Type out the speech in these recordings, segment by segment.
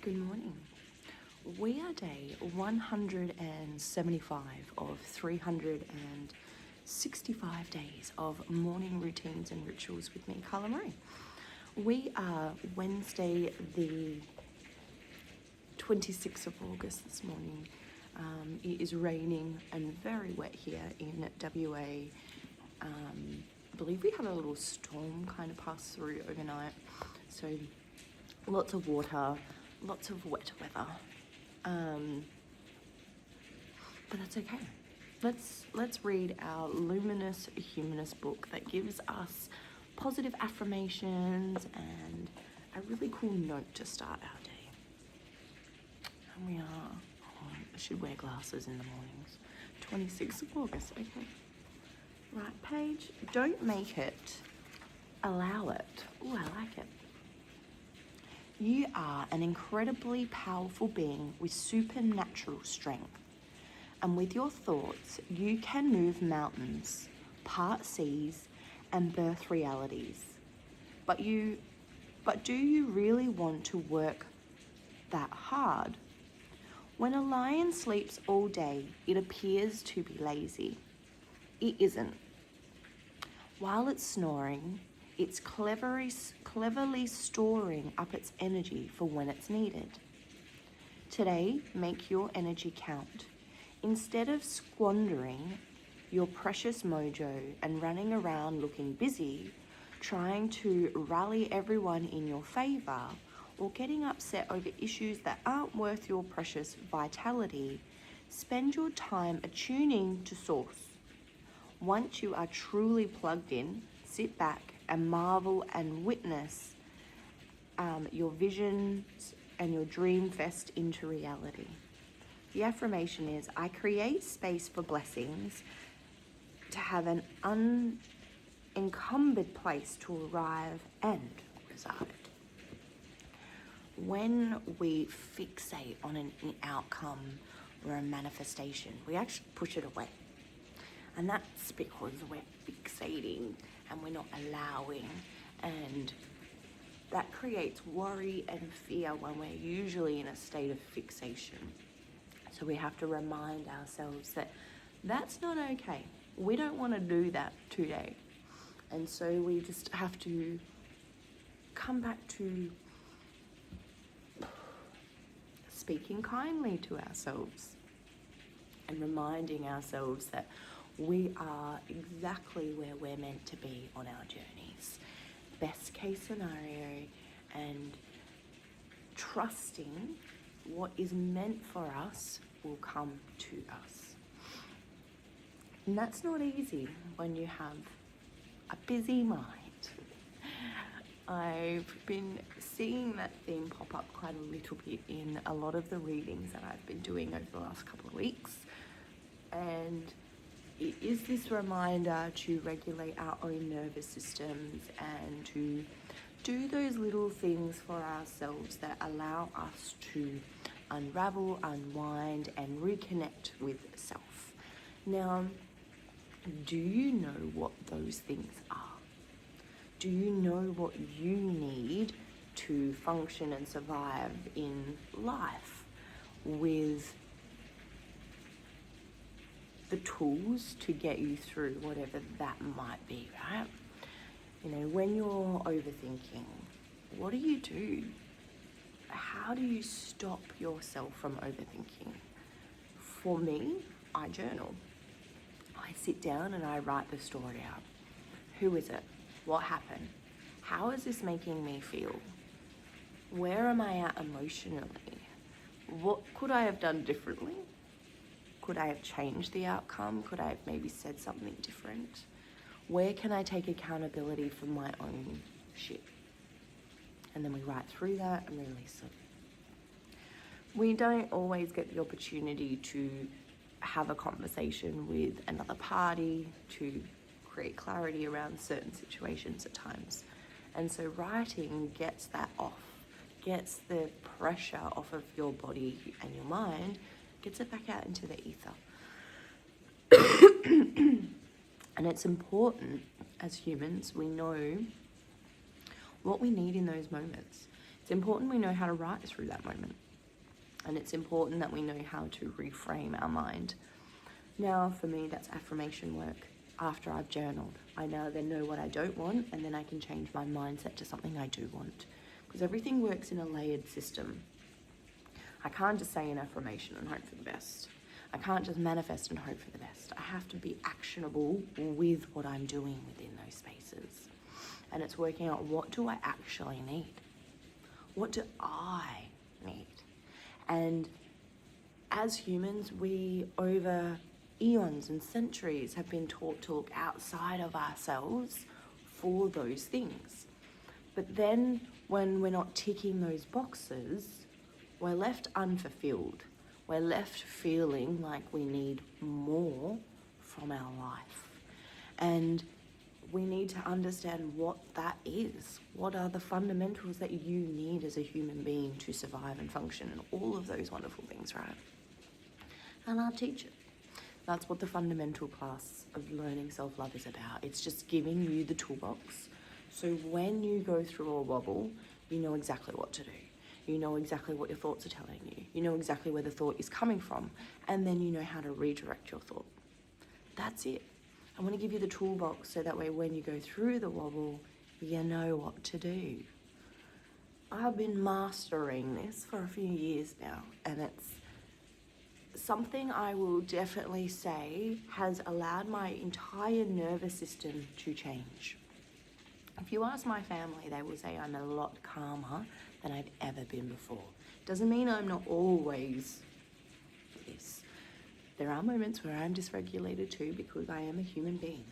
Good morning. We are day 175 of 365 days of morning routines and rituals with me, Carla Marie. We are Wednesday, the 26th of August this morning. It is raining and very wet here in WA. I believe we had a little storm kind of pass through overnight, so lots of water, lots of wet weather, but that's okay. Let's read our luminous humanist book that gives us positive affirmations and a really cool note to start our day. And we are, I should wear glasses in the mornings. 26th of August, okay. Right page, don't make it, allow it. Oh, I like it. You are an incredibly powerful being with supernatural strength. And with your thoughts, you can move mountains, part seas, and birth realities. But do you really want to work that hard? When a lion sleeps all day, it appears to be lazy. It isn't. While it's snoring, it's cleverly storing up its energy for when it's needed. Today, make your energy count. Instead of squandering your precious mojo and running around looking busy, trying to rally everyone in your favor, or getting upset over issues that aren't worth your precious vitality, spend your time attuning to source. Once you are truly plugged in, sit back and marvel and witness your visions and your dream fest into reality. The affirmation is, I create space for blessings to have an unencumbered place to arrive and reside. When we fixate on an outcome or a manifestation, we actually push it away. And that's because we're fixating and we're not allowing, and that creates worry and fear when we're usually in a state of fixation. So we have to remind ourselves that that's not okay. We don't want to do that today. And so we just have to come back to speaking kindly to ourselves and reminding ourselves that we are exactly where we're meant to be on our journeys. Best case scenario, and trusting what is meant for us will come to us. And that's not easy when you have a busy mind. I've been seeing that theme pop up quite a little bit in a lot of the readings that I've been doing over the last couple of weeks. And it is this reminder to regulate our own nervous systems and to do those little things for ourselves that allow us to unravel, unwind, and reconnect with self. Now, do you know what those things are? Do you know what you need to function and survive in life with the tools to get you through whatever that might be, right? You know, when you're overthinking, what do you do? How do you stop yourself from overthinking? For me, I journal. I sit down and I write the story out. Who is it? What happened? How is this making me feel? Where am I at emotionally? What could I have done differently? Could I have changed the outcome? Could I have maybe said something different? Where can I take accountability for my own shit? And then we write through that and release it. We don't always get the opportunity to have a conversation with another party to create clarity around certain situations at times. And so writing gets that off, gets the pressure off of your body and your mind, gets it back out into the ether. And it's important as humans, we know what we need in those moments. It's important we know how to write through that moment. And it's important that we know how to reframe our mind. Now, for me, that's affirmation work. After I've journaled, I now then know what I don't want, and then I can change my mindset to something I do want. Because everything works in a layered system. I can't just say an affirmation and hope for the best. I can't just manifest and hope for the best. I have to be actionable with what I'm doing within those spaces. And it's working out, what do I actually need? What do I need? And as humans, we over eons and centuries have been taught to look outside of ourselves for those things. But then when we're not ticking those boxes, we're left unfulfilled. We're left feeling like we need more from our life. And we need to understand what that is. What are the fundamentals that you need as a human being to survive and function, and all of those wonderful things, right? And I'll teach it. That's what the fundamental class of learning self-love is about. It's just giving you the toolbox. So when you go through a wobble, you know exactly what to do. You know exactly what your thoughts are telling you. You know exactly where the thought is coming from. And then you know how to redirect your thought. That's it. I want to give you the toolbox so that way when you go through the wobble, you know what to do. I've been mastering this for a few years now, and it's something I will definitely say has allowed my entire nervous system to change. If you ask my family, they will say I'm a lot calmer than I've ever been before. Doesn't mean I'm not always this. There are moments where I'm dysregulated too, because I am a human being.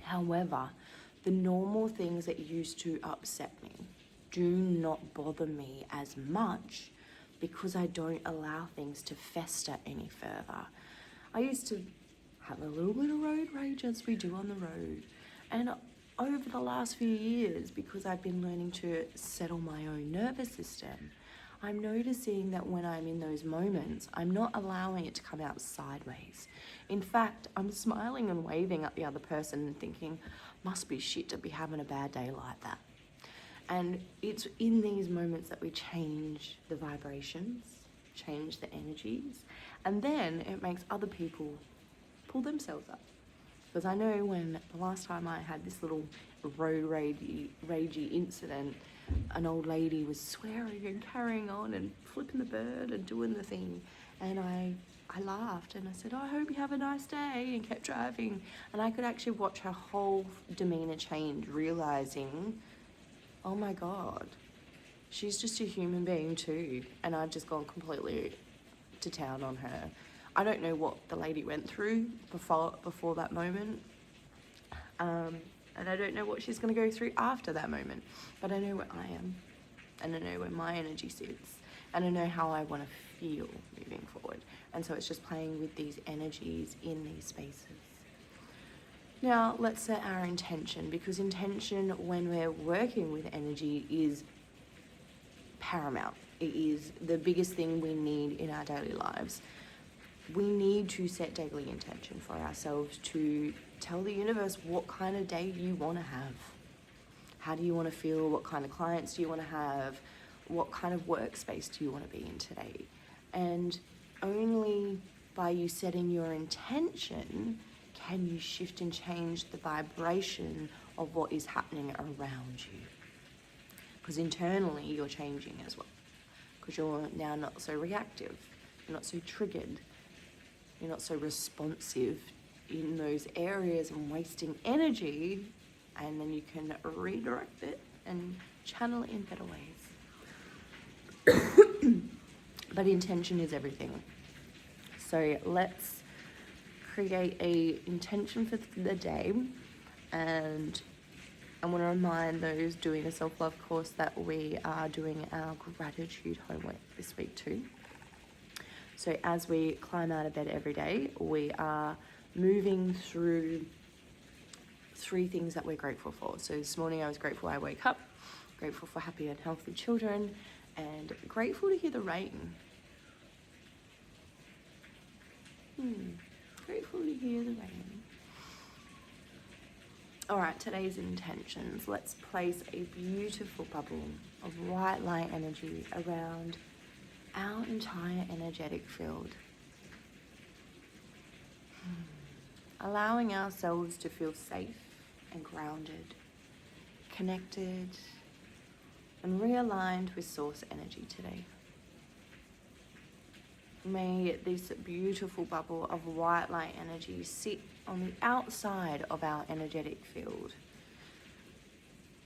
However, the normal things that used to upset me do not bother me as much, because I don't allow things to fester any further. I used to have a little bit of road rage, as we do on the road. And over the last few years, because I've been learning to settle my own nervous system, I'm noticing that when I'm in those moments, I'm not allowing it to come out sideways. In fact, I'm smiling and waving at the other person and thinking, must be shit to be having a bad day like that. And it's in these moments that we change the vibrations, change the energies, and then it makes other people pull themselves up. Because I know when the last time I had this little road ragey incident, an old lady was swearing and carrying on and flipping the bird and doing the thing. And I laughed and I said, I hope you have a nice day, and kept driving. And I could actually watch her whole demeanor change, realizing, oh my God, she's just a human being too. And I'd just gone completely to town on her. I don't know what the lady went through before that moment. And I don't know what she's going to go through after that moment. But I know where I am. And I know where my energy sits. And I know how I want to feel moving forward. And so it's just playing with these energies in these spaces. Now, let's set our intention, because intention when we're working with energy is paramount. It is the biggest thing we need in our daily lives. We need to set daily intention for ourselves to tell the universe what kind of day you want to have. How do you want to feel? What kind of clients do you want to have? What kind of workspace do you want to be in today? And only by you setting your intention can you shift and change the vibration of what is happening around you. Because internally you're changing as well. Because you're now not so reactive. You're not so triggered. You're not so responsive in those areas and wasting energy, and then you can redirect it and channel it in better ways. But intention is everything. So let's create a intention for the day, and I want to remind those doing a self-love course that we are doing our gratitude homework this week too. So as we climb out of bed every day, we are moving through 3 things that we're grateful for. So this morning I was grateful I woke up, grateful for happy and healthy children, and grateful to hear the rain. Grateful to hear the rain. All right, today's intentions. Let's place a beautiful bubble of white light energy around our entire energetic field. Allowing ourselves to feel safe and grounded, connected, and realigned with source energy today. May this beautiful bubble of white light energy sit on the outside of our energetic field,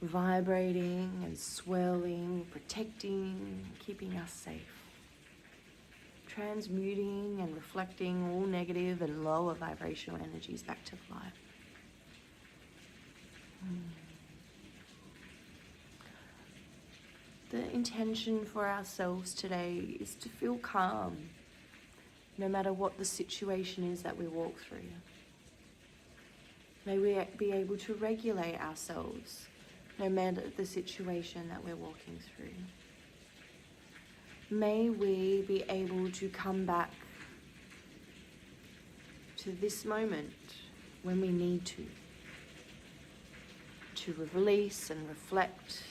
vibrating and swirling, protecting, keeping us safe, transmuting and reflecting all negative and lower vibrational energies back to light. The intention for ourselves today is to feel calm, no matter what the situation is that we walk through. May we be able to regulate ourselves, no matter the situation that we're walking through. May we be able to come back to this moment when we need to release and reflect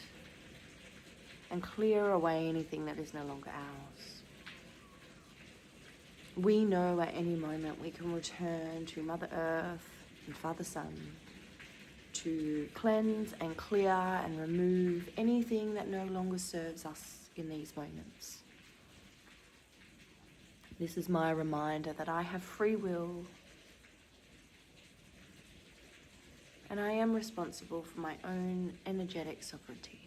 and clear away anything that is no longer ours. We know at any moment we can return to Mother Earth and Father Sun to cleanse and clear and remove anything that no longer serves us in these moments. This is my reminder that I have free will and I am responsible for my own energetic sovereignty.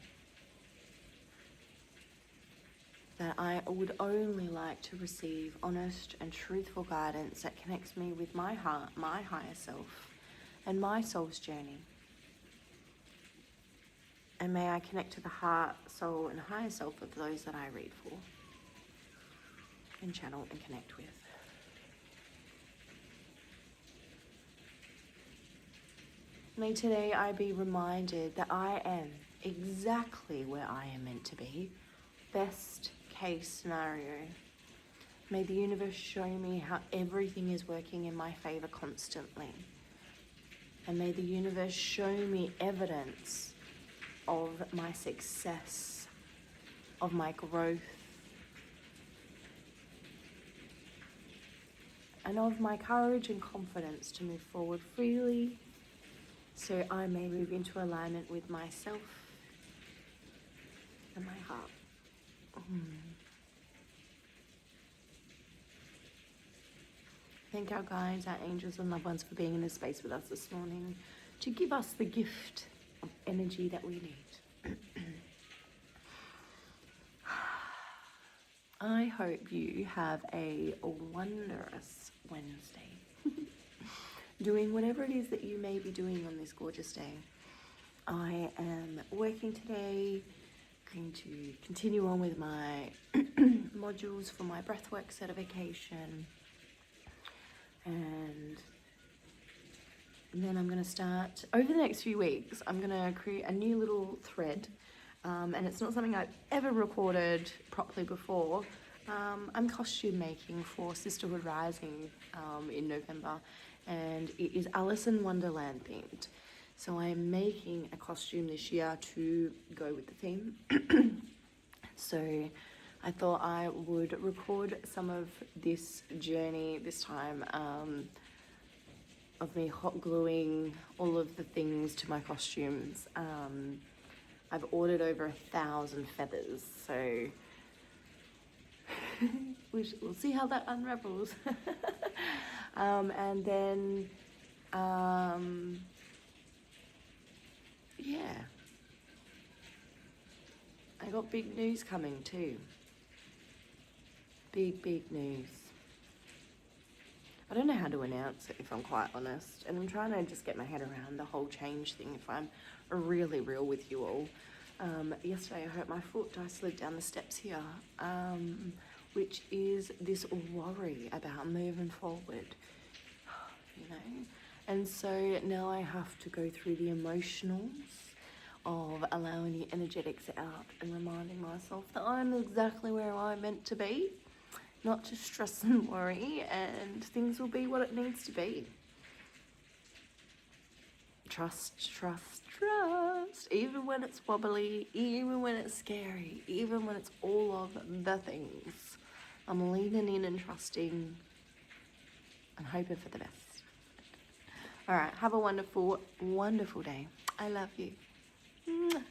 That I would only like to receive honest and truthful guidance that connects me with my heart, my higher self, and my soul's journey. And may I connect to the heart, soul, and higher self of those that I read for and channel and connect with. May today I be reminded that I am exactly where I am meant to be. Best case scenario. May the universe show me how everything is working in my favor constantly. And may the universe show me evidence of my success, of my growth, and of my courage and confidence to move forward freely so I may move into alignment with myself and my heart. Thank our guides, our angels and loved ones for being in this space with us this morning to give us the gift of energy that we need. I hope you have a wondrous Wednesday. Doing whatever it is that you may be doing on this gorgeous day. I am working today, going to continue on with my modules for my breathwork certification, and then I'm going to start, over the next few weeks, I'm going to create a new little thread, and it's not something I've ever recorded properly before. I'm costume making for Sisterhood Rising in November, and it is Alice in Wonderland themed. So I'm making a costume this year to go with the theme. So I thought I would record some of this journey this time of me hot gluing all of the things to my costumes. I've ordered over 1,000 feathers, so we'll see how that unravels. And then, yeah, I got big news coming too. Big news. I don't know how to announce it, if I'm quite honest, and I'm trying to just get my head around the whole change thing, if I'm really real with you all. Yesterday I hurt my foot. I slid down the steps here, which is this worry about moving forward, you know. And so now I have to go through the emotionals of allowing the energetics out and reminding myself that I'm exactly where I'm meant to be, not to stress and worry, and things will be what it needs to be. Trust, trust, trust. Even when it's wobbly, even when it's scary, even when it's all of the things, I'm leaning in and trusting and hoping for the best. All right, have a wonderful, wonderful day. I love you. Mwah.